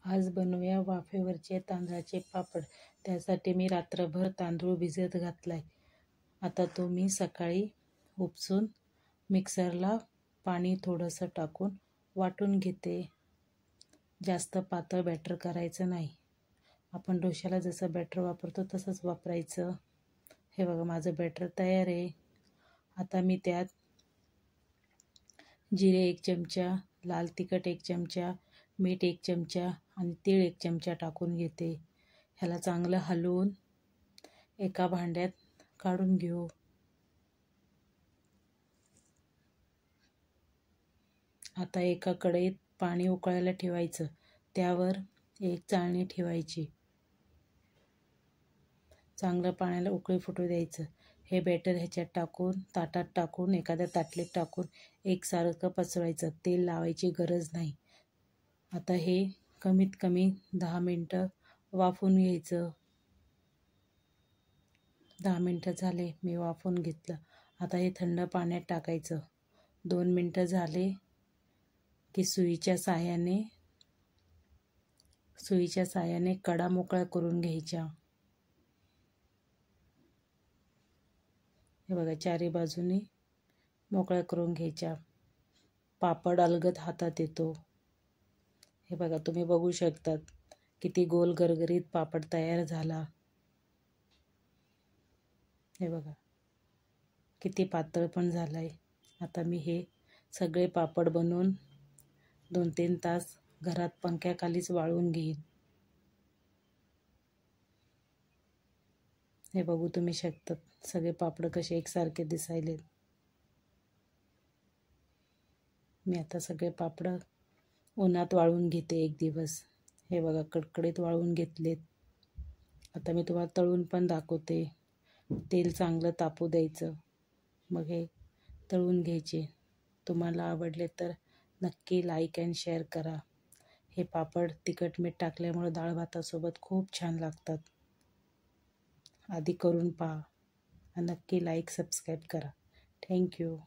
आज बनवूया वाफेवरचे तांदळाचे पापड. त्यासाठी मी रात्रभर तांदूळ भिजत घातलाय. आता तो मी सकाळी उपसून मिक्सरला पाणी थोडंसं टाकून वाटून घेते. जास्त पातळ बॅटर करायचं नाही. आपण डोश्याला जसं बॅटर वापरतो तसंच वापरायचं. हे बघा, माझं बॅटर तयार आहे. आता मी त्यात जिरे 1 चमचा, लाल तिखट 1 चमचा, मीठ 1 चमचा आणि तीळ 1 चमचा टाकून घेते. ह्याला चांगलं हलवून एका भांड्यात काढून घेऊ. आता एका कढईत पाणी उकळायला ठेवायचं. त्यावर एक चाळणी ठेवायची. चांगलं पाण्याला उकळी फुटू द्यायचं. हे बॅटर ह्याच्यात टाकून ताटात टाकून एखाद्या ताटलीत टाकून एकसारखं पसरवायचं. तेल लावायची गरज नाही. आता हे कमीत कमी 10 मिनटं वाफवून घ्यायचं. 10 मिनटं झाले, मी वाफवून घेतलं. आता हे थंड पाण्यात टाकायचं. 2 मिनटं झाले की सुईच्या साहाय्याने कडा मोकळ्या करून घ्यायच्या. हे बघा, चारी बाजूनी मोकळ्या करून घ्यायच्या. पापड अलगद हातात येतो. हे बघा, तुम्ही बघू शकतात किती गोल गरगरीत पापड तयार झाला. हे बघा, किती पातळ पण झालाय. आता मी हे सगळे पापड बनवून 2-3 तास घरात पंख्याखालीच वाळवून घेईन. हे बघू तुम्ही शकतात सगळे पापड कसे एकसारखे दिसायले. मी आता सगळे पापड उन्हात वाळवून घेते 1 दिवस. हे बघा, कडकडीत वाळवून घेतलेत. आता मी तुम्हाला तळून पण दाखवते. तेल चांगलं तापू द्यायचं, मग हे तळून घ्यायचे. तुम्हाला आवडले तर नक्की लाईक अँड शेअर करा. हे पापड तिखट मीठ टाकल्यामुळे डाळ भातासोबत खूप छान लागतात. आधी करून पहा. नक्की लाईक सबस्क्राईब करा. थँक्यू.